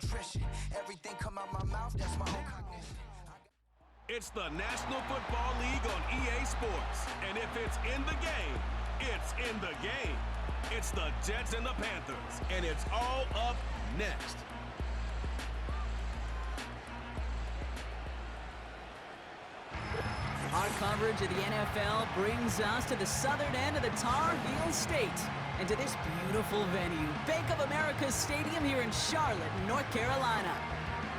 nutrition. Everything come out my mouth, that's my whole cognition. It's the National Football League on EA Sports. And if it's in the game, it's in the game. It's the Jets and the Panthers, and it's all up next. Our coverage of the NFL brings us to the southern end of the Tar Heel State and to this beautiful venue, Bank of America Stadium here in Charlotte, North Carolina.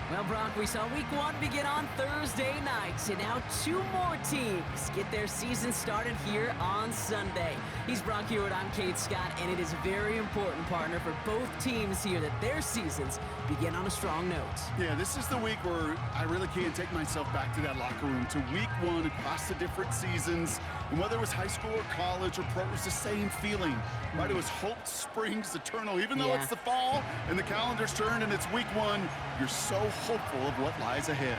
Well, Brock, we saw Week 1 begin on Thursday night, and now 2 more teams get their season started here on Sunday. He's Brock Hewitt, I'm Kate Scott, and it is very important, partner, for both teams here that their seasons begin on a strong note. Yeah, this is the week where I really can't take myself back to that locker room, to Week 1 across the different seasons. And whether it was high school or college or pro, it was the same feeling. Right? It was hope springs eternal. Even though it's the fall and the calendar's turned and it's Week 1, you're so hopeful of what lies ahead.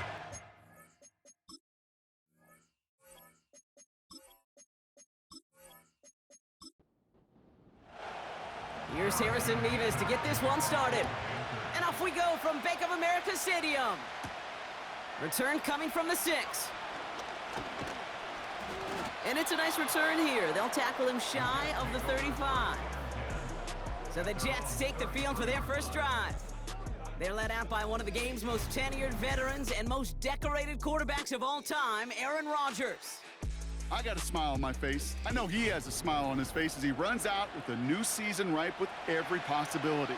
Here's Harrison Mevis to get this one started. And off we go from Bank of America Stadium. Return coming from the 6. And it's a nice return here. They'll tackle him shy of the 35. So the Jets take the field for their first drive. They're led out by one of the game's most tenured veterans and most decorated quarterbacks of all time, Aaron Rodgers. I got a smile on my face. I know he has a smile on his face as he runs out with a new season ripe with every possibility.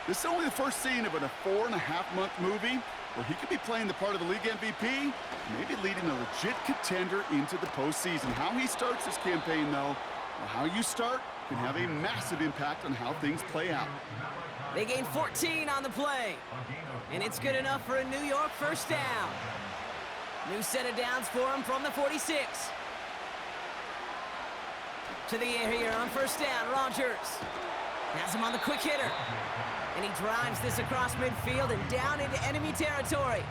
This is only the first scene of a 4.5-month movie where he could be playing the part of the league MVP, maybe leading a legit contender into the postseason. How he starts this campaign, though, or how you start, can have a massive impact on how things play out. They gain 14 on the play, and it's good enough for a New York first down. New set of downs for him from the 46. To the air here on first down, Rodgers has him on the quick hitter. And he drives this across midfield and down into enemy territory.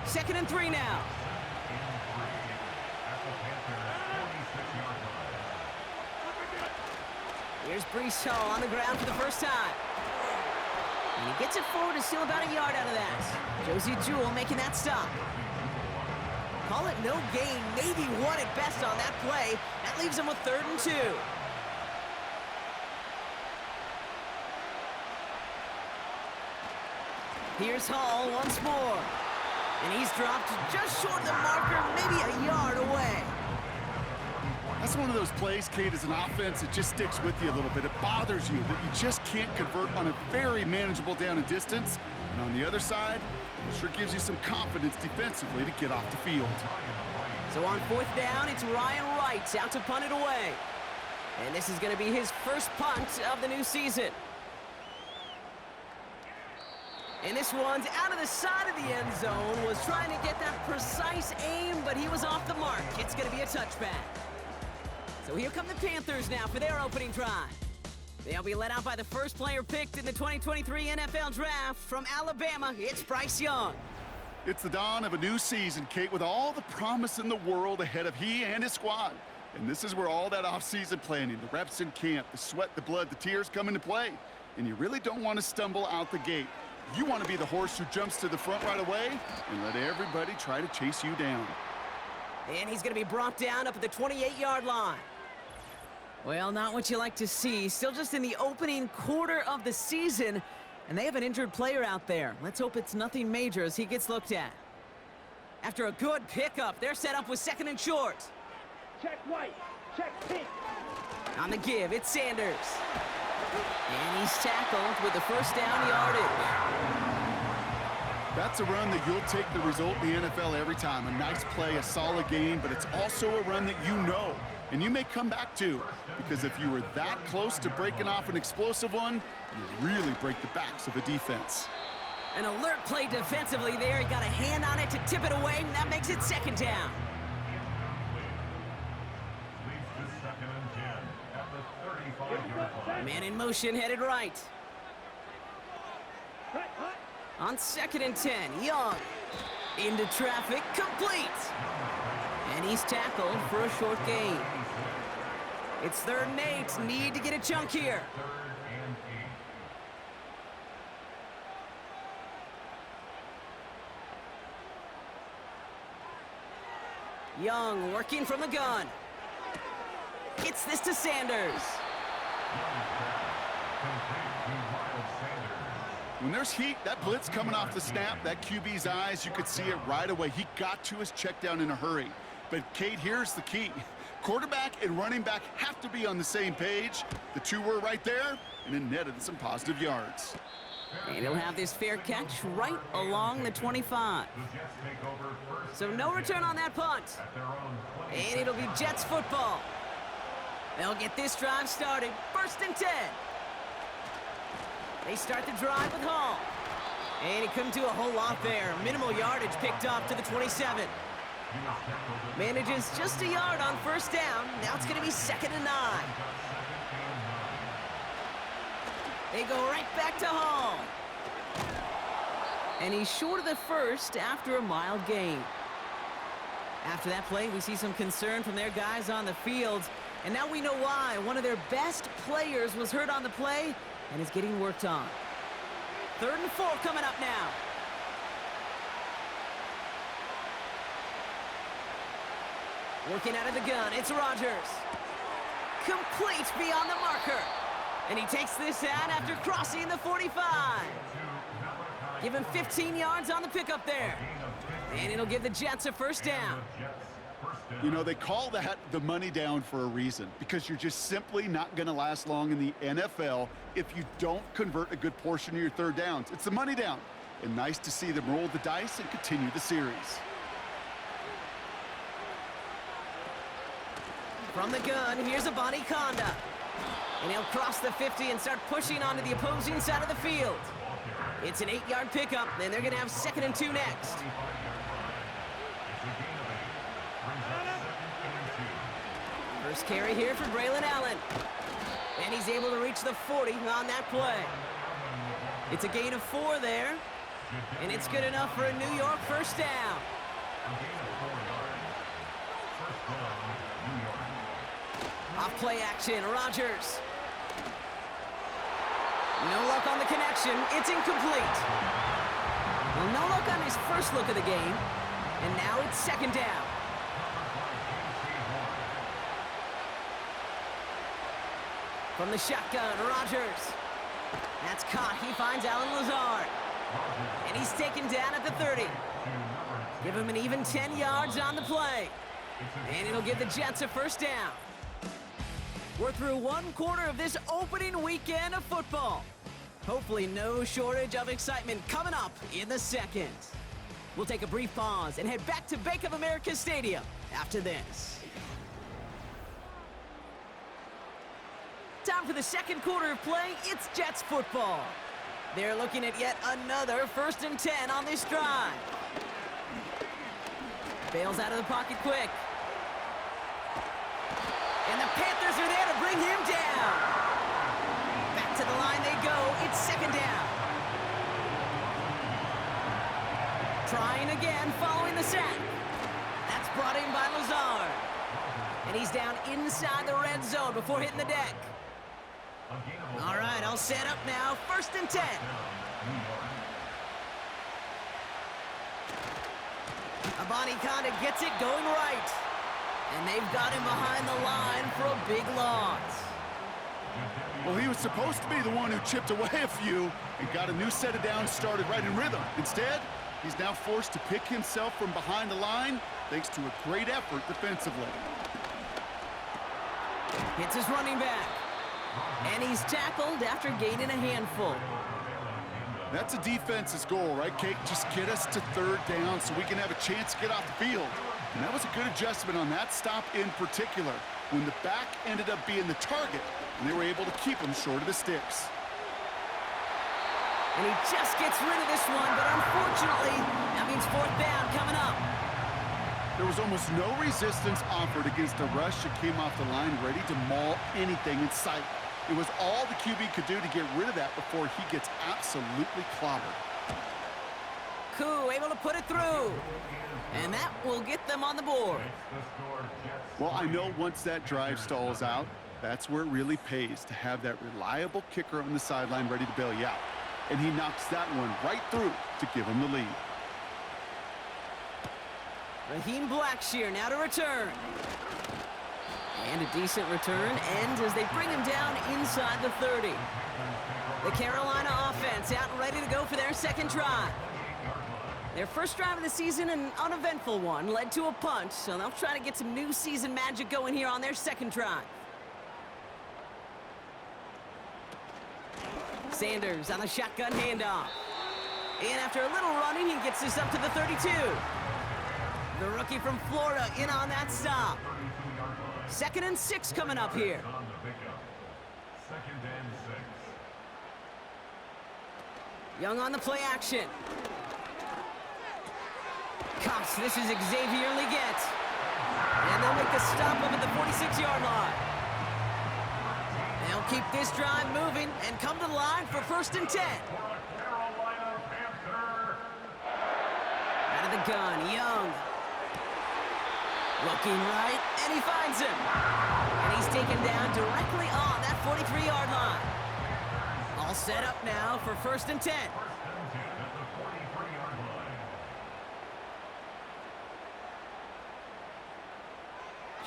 2nd and 3 now. Here's Breece Hall on the ground for the first time. And he gets it forward and still about a yard out of that. Josie Jewell making that stop. Call it no gain, maybe 1 at best on that play. That leaves him with 3rd and 2. Here's Hall once more. And he's dropped just short of the marker, maybe a yard away. That's one of those plays, Kate, as an offense, it just sticks with you a little bit. It bothers you that you just can't convert on a very manageable down and distance. And on the other side, it sure gives you some confidence defensively to get off the field. So on 4th down, it's Ryan Wright out to punt it away. And this is going to be his first punt of the new season. And this one's out of the side of the end zone. Was trying to get that precise aim, but he was off the mark. It's going to be a touchback. So here come the Panthers now for their opening drive. They'll be led out by the first player picked in the 2023 NFL Draft from Alabama. It's Bryce Young. It's the dawn of a new season, Kate, with all the promise in the world ahead of he and his squad. And this is where all that off-season planning, the reps in camp, the sweat, the blood, the tears come into play. And you really don't want to stumble out the gate. You want to be the horse who jumps to the front right away and let everybody try to chase you down. And he's going to be brought down up at the 28-yard line. Well, not what you like to see. Still just in the opening quarter of the season, and they have an injured player out there. Let's hope it's nothing major as he gets looked at. After a good pickup, they're set up with 2nd and short. Check white, check pink. On the give, it's Sanders. And he's tackled with the first down yardage. That's a run that you'll take the result in the NFL every time. A nice play, a solid game, but it's also a run that you know, and you may come back to, because if you were that close to breaking off an explosive one, you really break the backs of a defense. An alert play defensively there. He got a hand on it to tip it away, and that makes it 2nd down. Man in motion, headed right. On 2nd and 10, Young. Into traffic, complete. And he's tackled for a short gain. It's 3rd and 8, need to get a chunk here. Young working from the gun. Gets this to Sanders. When there's heat, that blitz coming off the snap, that QB's eyes, you could see it right away. He got to his check down in a hurry. But, Kate, here's the key. Quarterback and running back have to be on the same page. The two were right there, and it netted some positive yards. And he'll have this fair catch right along the 25. So no return on that punt. And it'll be Jets football. They'll get this drive started. 1st and 10. They start the drive with Hall. And he couldn't do a whole lot there. Minimal yardage picked up to the 27. Manages just a yard on 1st down. Now it's going to be 2nd and 9. They go right back to Hall. And he's short of the 1st after a mild gain. After that play, we see some concern from their guys on the field. And now we know why. One of their best players was hurt on the play and is getting worked on. 3rd and 4 coming up now. Working out of the gun, it's Rodgers. Complete beyond the marker. And he takes this out after crossing the 45. Give him 15 yards on the pickup there. And it'll give the Jets a 1st down. You know, they call that the money down for a reason, because you're just simply not going to last long in the NFL if you don't convert a good portion of your 3rd downs. It's the money down. And nice to see them roll the dice and continue the series. From the gun, here's a Bonnie Conda. And he'll cross the 50 and start pushing onto the opposing side of the field. It's an 8-yard pickup, and they're going to have 2nd and 2 next. First carry here for Braylon Allen. And he's able to reach the 40 on that play. It's a gain of 4 there. And it's good enough for a New York 1st down. Off play action, Rodgers. No luck on the connection. It's incomplete. Well, no luck on his first look of the game. And now it's 2nd down. From the shotgun, Rodgers. That's caught. He finds Alan Lazard. And he's taken down at the 30. Give him an even 10 yards on the play. And it'll give the Jets a 1st down. We're through 1 quarter of this opening weekend of football. Hopefully no shortage of excitement coming up in the 2nd. We'll take a brief pause and head back to Bank of America Stadium after this. Time for the 2nd quarter of play. It's Jets football. They're looking at yet another 1st and 10 on this drive. Bails out of the pocket quick. And the Panthers are there to bring him down. Back to the line they go. It's 2nd down. Trying again following the sack. That's brought in by Lazard. And he's down inside the red zone before hitting the deck. All right, I'll set up now. 1st and 10. Bonnie Conda gets it going right. And they've got him behind the line for a big loss. Well, he was supposed to be the one who chipped away a few and got a new set of downs started right in rhythm. Instead, he's now forced to pick himself from behind the line thanks to a great effort defensively. Hits his running back. And he's tackled after gaining a handful. That's a defense's goal, right, Kate? Just get us to 3rd down so we can have a chance to get off the field. And that was a good adjustment on that stop in particular, when the back ended up being the target, and they were able to keep him short of the sticks. And he just gets rid of this one, but unfortunately, that means 4th down coming up. There was almost no resistance offered against a rush that came off the line ready to maul anything in sight. It was all the QB could do to get rid of that before he gets absolutely clobbered. Koo able to put it through. And that will get them on the board. Well, I know once that drive stalls out, that's where it really pays to have that reliable kicker on the sideline ready to bail you out. And he knocks that one right through to give him the lead. Raheem Blackshear now to return. And a decent return ends as they bring him down inside the 30. The Carolina offense out and ready to go for their second drive. Their first drive of the season, an uneventful one, led to a punt, so they'll try to get some new season magic going here on their second drive. Sanders on the shotgun handoff. And after a little running, he gets this up to the 32. The rookie from Florida in on that stop. 2nd and 6 coming up here. Young on the play action. Cox, this is Xavier Leggett. And they'll make the stop up at the 46-yard line. They'll keep this drive moving and come to the line for 1st and 10. Out of the gun, Young. Looking right, and he finds him. And he's taken down directly on that 43-yard line. All set up now for 1st and 10.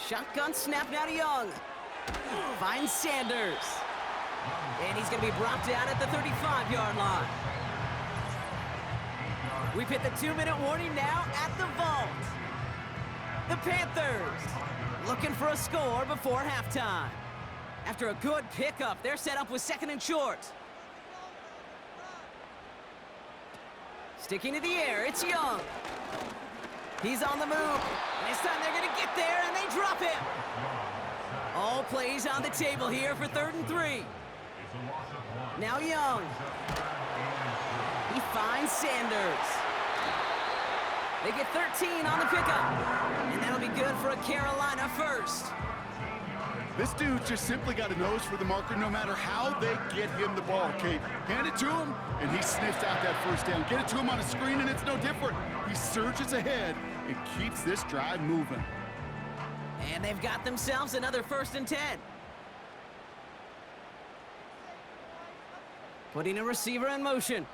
Shotgun snap now to Young. Finds Sanders. And he's going to be brought down at the 35-yard line. We've hit the 2-minute warning now at the vault. The Panthers looking for a score before halftime. After a good pickup, they're set up with 2nd and short. Sticking to the air, it's Young. He's on the move. And this time they're going to get there, and they drop him. All plays on the table here for 3rd and 3. Now Young. He finds Sanders. They get 13 on the pickup. And that'll be good for a Carolina first. This dude just simply got a nose for the marker no matter how they get him the ball, Kate. Hand it to him, and he sniffs out that 1st down. Get it to him on a screen, and it's no different. He surges ahead and keeps this drive moving. And they've got themselves another 1st and 10. Putting a receiver in motion.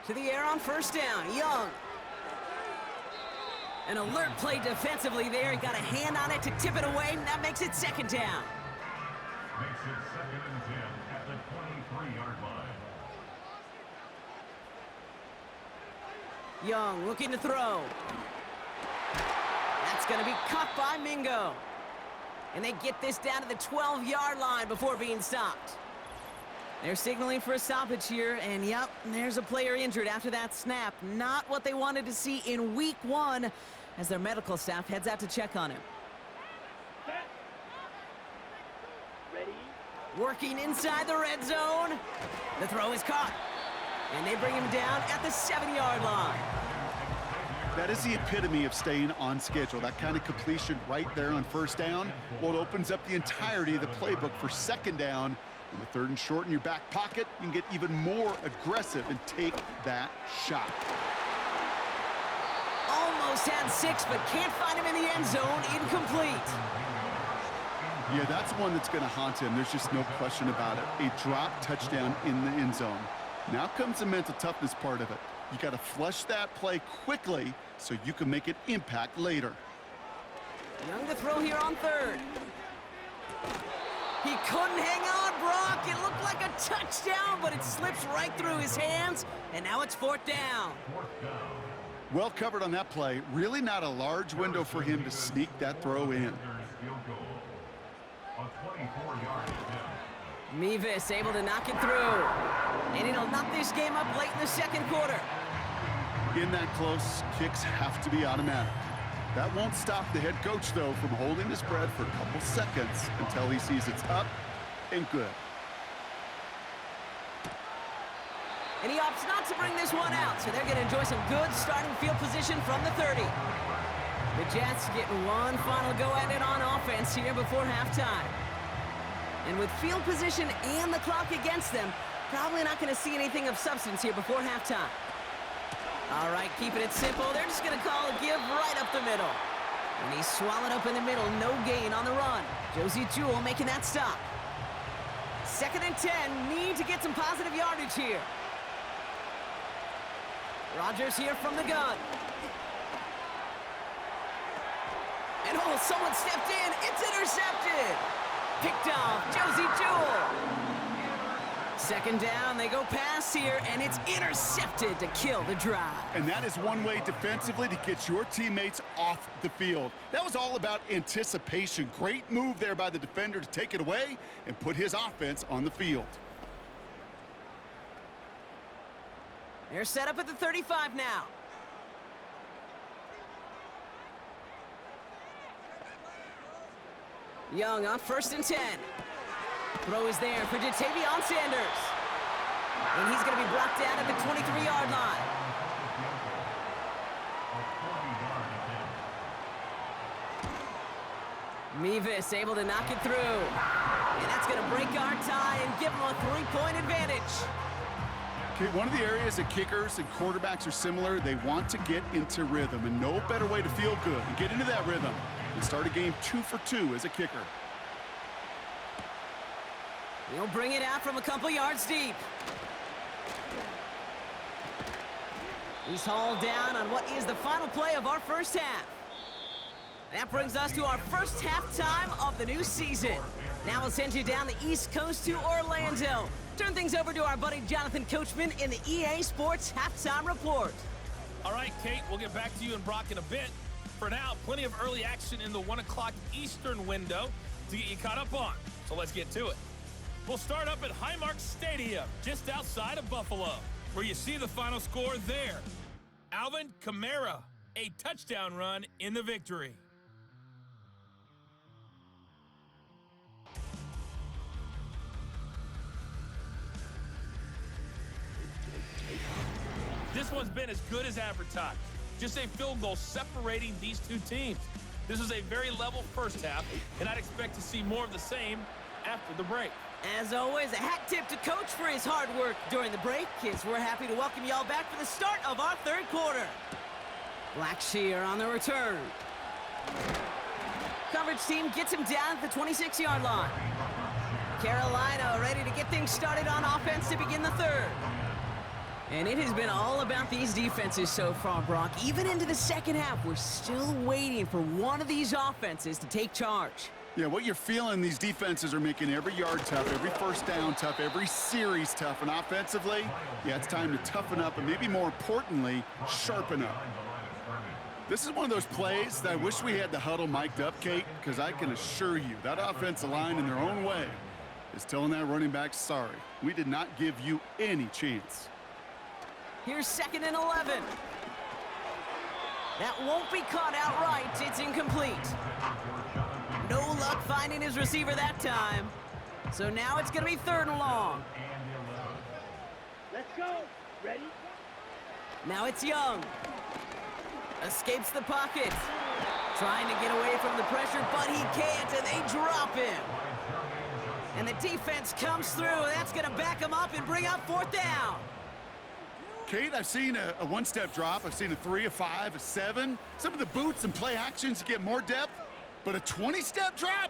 To the air on 1st down, Young. An alert play defensively there. He got a hand on it to tip it away, and that makes it 2nd down. Makes it 2nd and 10 at the 23-yard line. Young looking to throw. That's going to be caught by Mingo. And they get this down to the 12-yard line before being stopped. They're signaling for a stoppage here, and yep, there's a player injured after that snap. Not what they wanted to see in week 1 as their medical staff heads out to check on him. Ready? Working inside the red zone. The throw is caught. And they bring him down at the 7-yard line. That is the epitome of staying on schedule. That kind of completion right there on 1st down. Well, it opens up the entirety of the playbook for 2nd down. And with 3rd and short in your back pocket, you can get even more aggressive and take that shot. Almost had 6, but can't find him in the end zone. Incomplete. Yeah, that's one that's going to haunt him. There's just no question about it. A drop touchdown in the end zone. Now comes the mental toughness part of it. You got to flush that play quickly so you can make an impact later. Young to throw here on 3rd. He couldn't hang on, Brock. It looked like a touchdown, but it slips right through his hands, and now it's 4th down. Well covered on that play. Really not a large window for him to sneak that throw in. Mevis able to knock it through. And it'll knock this game up late in the 2nd quarter. In that close, kicks have to be automatic. That won't stop the head coach, though, from holding his breath for a couple seconds until he sees it's up and good. And he opts not to bring this one out, so they're going to enjoy some good starting field position from the 30. The Jets getting one final go at it on offense here before halftime. And with field position and the clock against them, probably not going to see anything of substance here before halftime. All right, keeping it simple. They're just going to call a give right up the middle. And he's swallowed up in the middle. No gain on the run. Josie Jewell making that stop. 2nd and 10. Need to get some positive yardage here. Rodgers here from the gun. And oh, someone stepped in. It's intercepted. Picked off Josie Jewell. Second down, they go pass here, and it's intercepted to kill the drive. And that is one way defensively to get your teammates off the field. That was all about anticipation. Great move there by the defender to take it away and put his offense on the field. They're set up at the 35 now. Young on 1st and 10. Throw is there for Jatavion Sanders. And he's going to be blocked down at the 23-yard line. Mevis able to knock it through. And that's going to break our tie and give them a 3-point advantage. Okay, one of the areas that kickers and quarterbacks are similar, they want to get into rhythm. And no better way to feel good and get into that rhythm than start a game 2 for 2 as a kicker. He'll bring it out from a couple yards deep. He's hauled down on what is the final play of our first half. That brings us to our first halftime of the new season. Now we'll send you down the East Coast to Orlando. Turn things over to our buddy Jonathan Coachman in the EA Sports Halftime Report. All right, Kate, we'll get back to you and Brock in a bit. For now, plenty of early action in the 1 o'clock Eastern window to get you caught up on. So let's get to it. We'll start up at Highmark Stadium, just outside of Buffalo, where you see the final score there. Alvin Kamara, a touchdown run in the victory. This one's been as good as advertised. Just a field goal separating these two teams. This was a very level first half, and I'd expect to see more of the same after the break. As always, a hat tip to Coach for his hard work during the break, as we're happy to welcome y'all back for the start of our third quarter. Blackshear on the return. Coverage team gets him down at the 26-yard line. Carolina ready to get things started on offense to begin the third. And it has been all about these defenses so far, Brock. Even into the second half, we're still waiting for one of these offenses to take charge. Yeah, what you're feeling, these defenses are making every yard tough, every first down tough, every series tough. And offensively, yeah, it's time to toughen up and maybe more importantly, sharpen up. This is one of those plays that I wish we had the huddle mic'd up, Kate, because I can assure you that offensive line in their own way is telling that running back, sorry, we did not give you any chance. Here's 2nd and 11. That won't be caught outright. It's incomplete. No luck finding his receiver that time. So now it's going to be 3rd and long. Let's go. Ready? Now it's Young. Escapes the pocket. Trying to get away from the pressure, but he can't, and they drop him. And the defense comes through, and that's going to back him up and bring up 4th down. Kate, I've seen a one-step drop. I've seen a 3, a 5, a 7. Some of the boots and play actions get more depth, but a 20-step drop?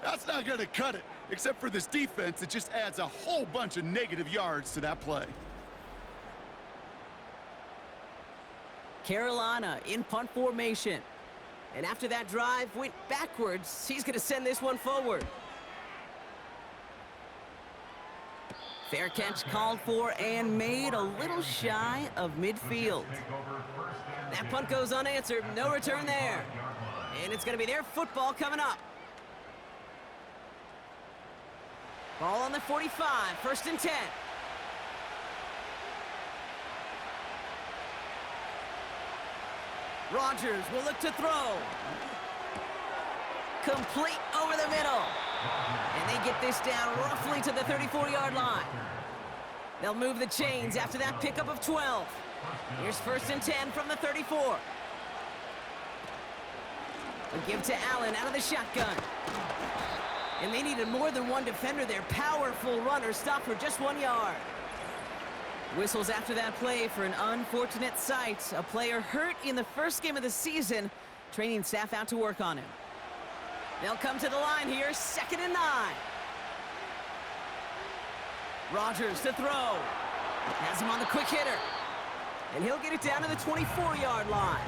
That's not going to cut it, except for this defense that just adds a whole bunch of negative yards to that play. Carolina in punt formation. And after that drive went backwards, he's going to send this one forward. Fair catch called for and made a little shy of midfield. That punt goes unanswered. No return there. And it's going to be their football coming up. Ball on the 45. 1st and 10. Rodgers will look to throw. Complete over the middle. And they get this down roughly to the 34-yard line. They'll move the chains after that pickup of 12. Here's 1st and 10 from the 34. They'll give to Allen out of the shotgun. And they needed more than one defender there. Powerful runner stopped for just 1 yard. Whistles after that play for an unfortunate sight. A player hurt in the first game of the season. Training staff out to work on him. They'll come to the line here, 2nd and 9. Rodgers to throw. Has him on the quick hitter. And he'll get it down to the 24-yard line.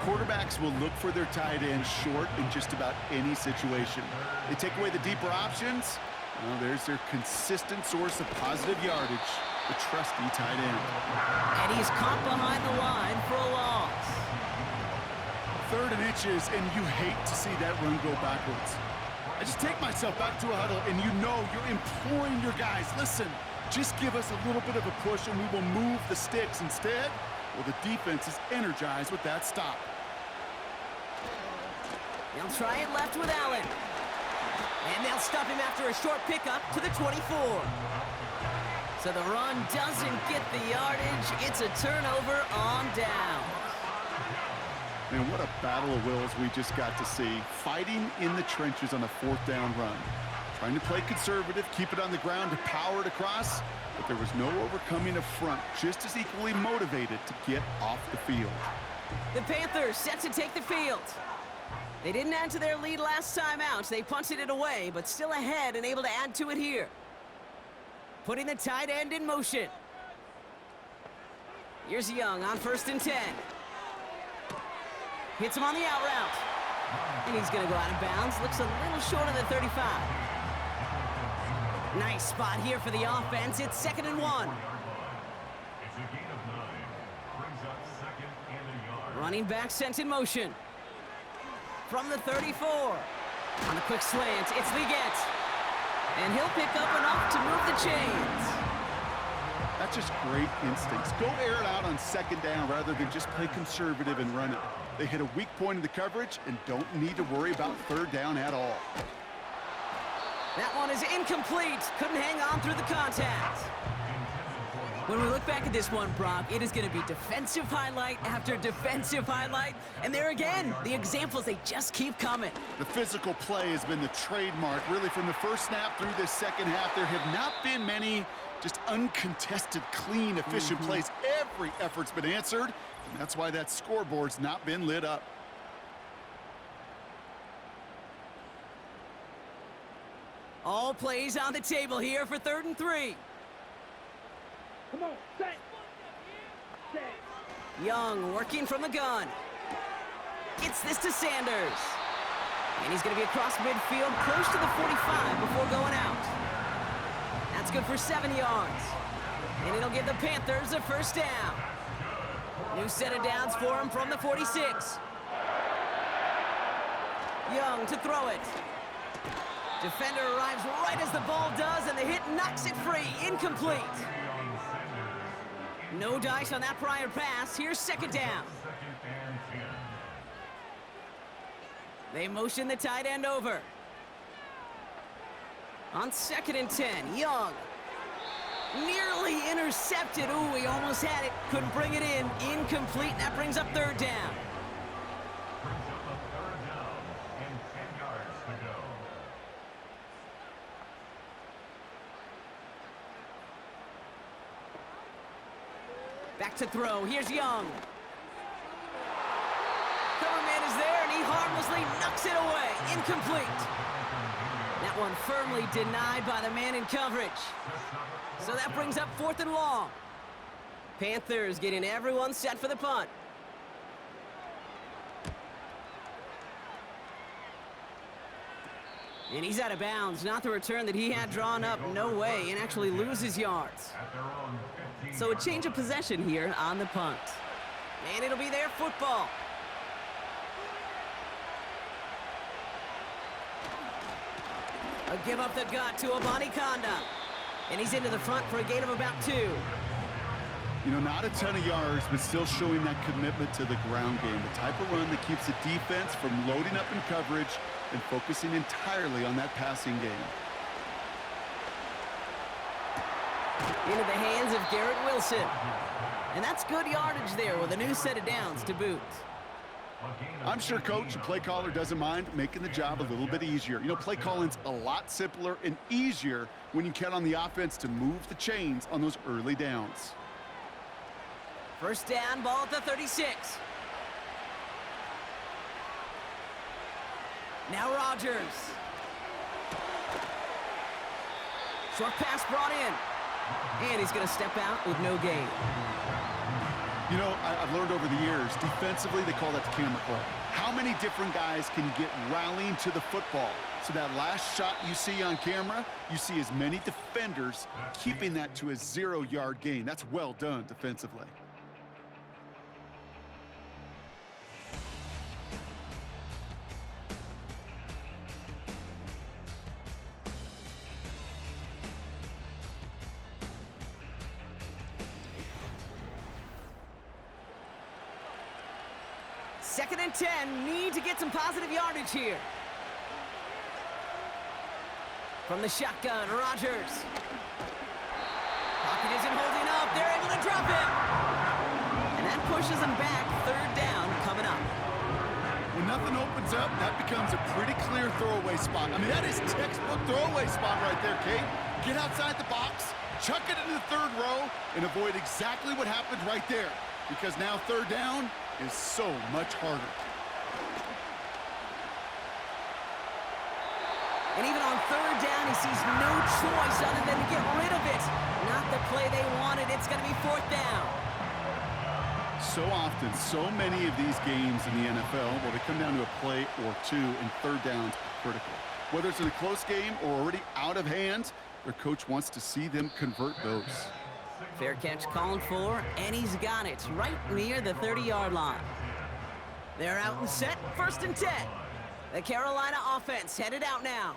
Quarterbacks will look for their tight end short in just about any situation. They take away the deeper options. Well, there's their consistent source of positive yardage, the trusty tight end. And he's caught behind the line for a loss. 3rd and inches, and you hate to see that run go backwards. I just take myself back to a huddle, and you know you're imploring your guys, listen, just give us a little bit of a push, and we will move the sticks. Instead, well, the defense is energized with that stop. They'll try it left with Allen. And they'll stop him after a short pickup to the 24. So the run doesn't get the yardage. It's a turnover on down. Man, what a battle of wills we just got to see. Fighting in the trenches on a 4th down run. Trying to play conservative, keep it on the ground to power it across, but there was no overcoming a front, just as equally motivated to get off the field. The Panthers set to take the field. They didn't add to their lead last time out. They punted it away, but still ahead and able to add to it here. Putting the tight end in motion. Here's Young on 1st and 10. Hits him on the out route. And he's going to go out of bounds. Looks a little short of the 35. Nice spot here for the offense. It's 2nd and 1. It's a gain of 9. Brings up 2nd and a yard. Running back sent in motion. From the 34. On a quick slant, it's Leggett. And he'll pick up enough to move the chains. That's just great instincts. Go air it out on 2nd down rather than just play conservative and run it. They hit a weak point in the coverage and don't need to worry about 3rd down at all. That one is incomplete. Couldn't hang on through the contact. When we look back at this one, Brock, it is going to be defensive highlight after defensive highlight. And there again, the examples, they just keep coming. The physical play has been the trademark. Really, from the first snap through this 2nd half, there have not been many just uncontested, clean, efficient plays. Every effort's been answered, and that's why that scoreboard's not been lit up. All plays on the table here for 3rd and 3. Come on, set. Set. Young working from the gun. Gets this to Sanders. And he's going to be across midfield, close to the 45 before going out. That's good for 7 yards. And it'll give the Panthers a 1st down. New set of downs for him from the 46. Young to throw it. Defender arrives right as the ball does, and the hit knocks it free. Incomplete. No dice on that prior pass. Here's 2nd down. They motion the tight end over. On 2nd and 10, Young. Nearly intercepted. Ooh, he almost had it. Couldn't bring it in. Incomplete. That brings up 3rd down. Brings up a 3rd down and 10 yards to go. Back to throw. Here's Young. Cover man is there, and he harmlessly knocks it away. Incomplete. That one firmly denied by the man in coverage. So that brings up 4th and long. Panthers getting everyone set for the punt. And he's out of bounds. Not the return that he had drawn up. No way. And actually loses yards. So a change of possession here on the punt. And it'll be their football. A give up the gut to Abanikanda. And he's into the front for a gain of about 2. You know, not a ton of yards, but still showing that commitment to the ground game. The type of run that keeps the defense from loading up in coverage and focusing entirely on that passing game. Into the hands of Garrett Wilson. And that's good yardage there with a new set of downs to boot. I'm sure coach and play caller doesn't mind making the job a little bit easier. You know, play calling's a lot simpler and easier when you count on the offense to move the chains on those early downs. 1st down, ball at the 36. Now Rodgers. Short pass brought in. And he's going to step out with no gain. You know, I've learned over the years, defensively, they call that the camera play. How many different guys can you get rallying to the football? So that last shot you see on camera, you see as many defenders keeping that to a 0-yard gain. That's well done defensively. Second and 10, need to get some positive yardage here. From the shotgun, Rodgers. Pocket isn't holding up. They're able to drop him. And that pushes him back. Third down coming up. When nothing opens up, that becomes a pretty clear throwaway spot. I mean, that is textbook throwaway spot right there, Kate. Get outside the box, chuck it into the third row, and avoid exactly what happened right there. Because now third down is so much harder. And even on third down, he sees no choice other than to get rid of it. Not the play they wanted. It's going to be fourth down. So often, so many of these games in the NFL, well, they come down to a play or two, and third downs are critical. Whether it's in a close game or already out of hand, their coach wants to see them convert those. Fair catch called for, and he's got it right near the 30-yard line. They're out and set, first and 10. The Carolina offense headed out now.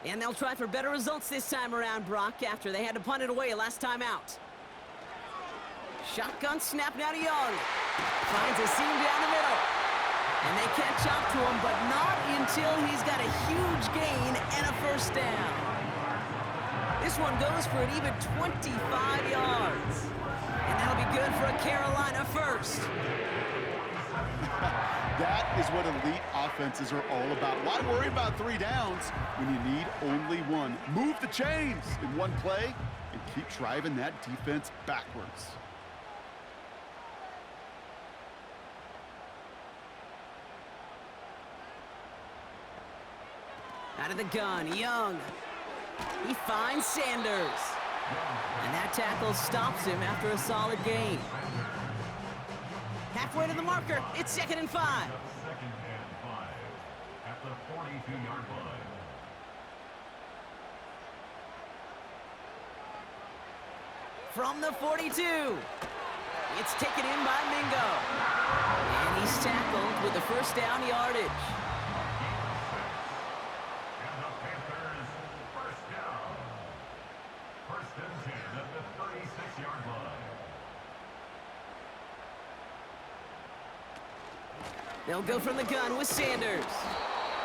And they'll try for better results this time around, Brock, after they had to punt it away last time out. Shotgun snap now to Young. Finds a seam down the middle. And they catch up to him, but not until he's got a huge gain and a first down. This one goes for an even 25 yards. And that'll be good for a Carolina first. That is what elite offenses are all about. Why worry about 3 downs when you need only one? Move the chains in one play and keep driving that defense backwards. Out of the gun, Young. He finds Sanders. And that tackle stops him after a solid gain. Halfway to the marker, it's second and 5. Second and 5 at the 42-yard line. From the 42. It's taken in by Mingo. And he's tackled with the first down yardage. And the Panthers first down. First and 10 at the 36-yard line. They'll go from the gun with Sanders.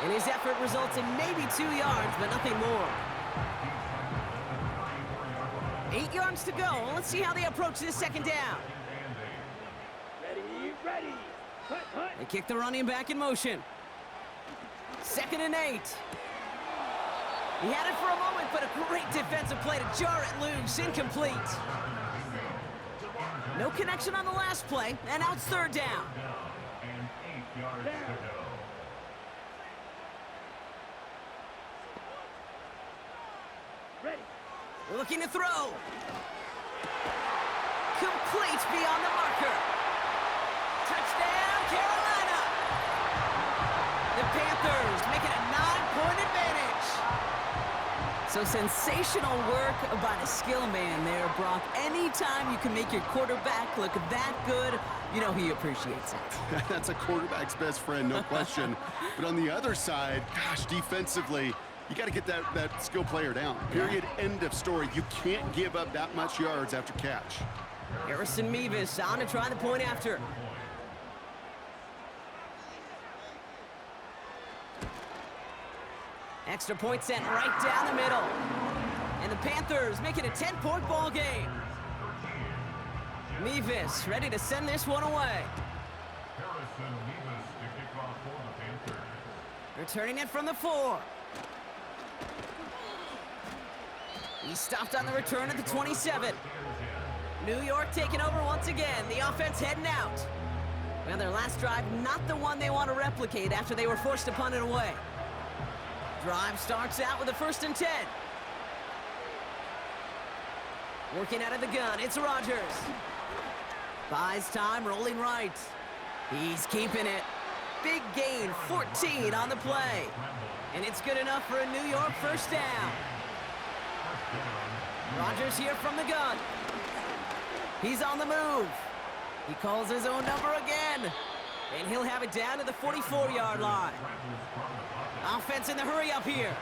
And his effort results in maybe 2 yards, but nothing more. 8 yards to go. Let's see how they approach this second down. Ready, ready. Hunt, hunt. They kick the running back in motion. Second and 8. He had it for a moment, but a great defensive play to jar it loose. Incomplete. No connection on the last play, and now it's third down. And 8 yards to go. Ready. Looking to throw. Complete beyond the marker. Touchdown, Carolina. The Panthers make it a 9-point advantage. So sensational work by the skill man there, Brock. Anytime you can make your quarterback look that good, you know he appreciates it. That's a quarterback's best friend, no question. But on the other side, gosh, defensively, you got to get that skill player down. Period, end of story. You can't give up that much yards after catch. Harrison Mevis on to try the point after. Extra point sent right down the middle. And the Panthers make it a 10-point ball game. Mevis ready to send this one away. Harrison Mevis to kick off for the Panthers. Returning it from the 4. He stopped on the return at the 27. New York taking over once again. The offense heading out. Well, their last drive, not the one they want to replicate after they were forced to punt it away. Drive starts out with a first and 10. Working out of the gun, it's Rodgers. Buys time, rolling right. He's keeping it. Big gain, 14 on the play. And it's good enough for a New York first down. Rodgers here from the gun. He's on the move. He calls his own number again. And he'll have it down to the 44-yard line. Offense in the hurry up here.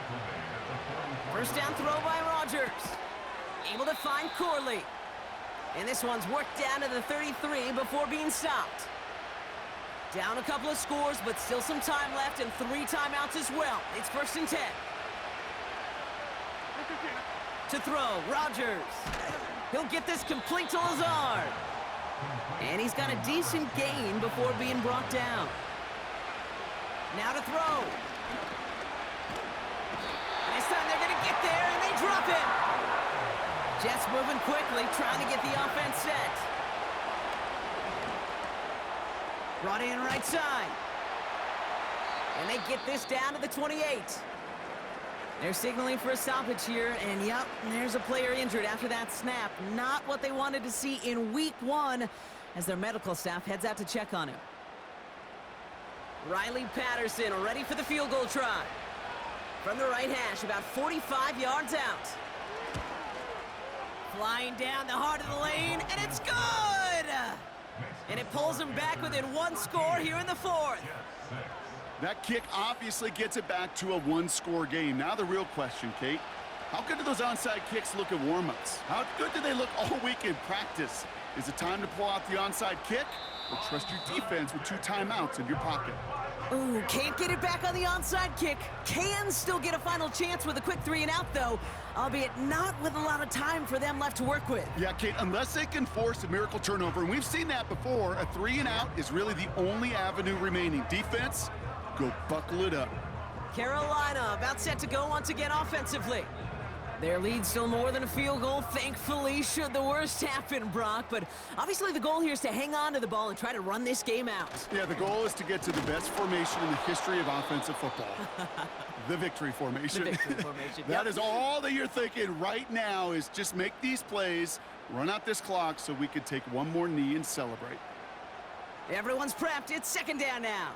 First down throw by Rodgers. Able to find Corley. And this one's worked down to the 33 before being stopped. Down a couple of scores, but still some time left and 3 timeouts as well. It's 1st and 10. To throw, Rodgers. He'll get this complete to Lazard. And he's got a decent gain before being brought down. Now to throw. And this time they're going to get there, and they drop it. Jets moving quickly, trying to get the offense set. Brought in right side. And they get this down to the 28. They're signaling for a stoppage here, and yep, there's a player injured after that snap. Not what they wanted to see in week 1 as their medical staff heads out to check on him. Riley Patterson ready for the field goal try. From the right hash, about 45 yards out. Flying down the heart of the lane, and it's good! And it pulls them back within 1 score here in the 4th. That kick obviously gets it back to a 1-score game. Now the real question, Kate, how good do those onside kicks look at warm-ups? How good do they look all week in practice? Is it time to pull out the onside kick or trust your defense with 2 timeouts in your pocket? Ooh, can't get it back on the onside kick. Can still get a final chance with a quick 3-and-out, though, albeit not with a lot of time for them left to work with. Yeah, Kate, unless they can force a miracle turnover, and we've seen that before, a 3-and-out is really the only avenue remaining. Defense, go buckle it up. Carolina about set to go once again offensively. Their lead still more than a field goal, thankfully, should the worst happen, Brock. But obviously the goal here is to hang on to the ball and try to run this game out. Yeah, the goal is to get to the best formation in the history of offensive football. The victory formation. The victory formation. That is all that you're thinking right now is just make these plays, run out this clock so we could take one more knee and celebrate. Everyone's prepped. It's 2nd down now.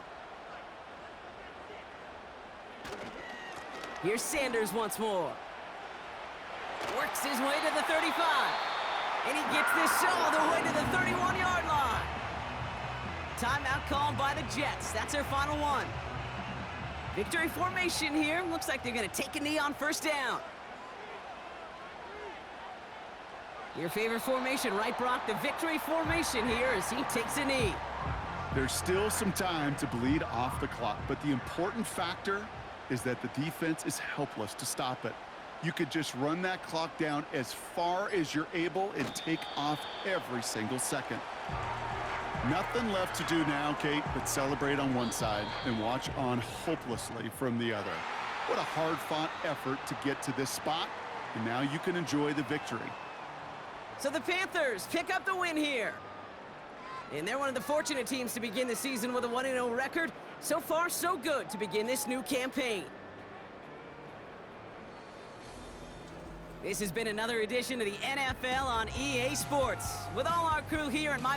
Here's Sanders once more. Works his way to the 35. And he gets this all the way to the 31-yard line. Timeout called by the Jets. That's their final one. Victory formation here. Looks like they're going to take a knee on 1st down. Your favorite formation, right, Brock? The victory formation here as he takes a knee. There's still some time to bleed off the clock, but the important factor is that the defense is helpless to stop it. You could just run that clock down as far as you're able and take off every single second. Nothing left to do now, Kate, but celebrate on one side and watch on hopelessly from the other. What a hard-fought effort to get to this spot, and now you can enjoy the victory. So the Panthers pick up the win here. And they're one of the fortunate teams to begin the season with a 1-0 record. So far, so good to begin this new campaign. This has been another edition of the NFL on EA Sports. With all our crew here and my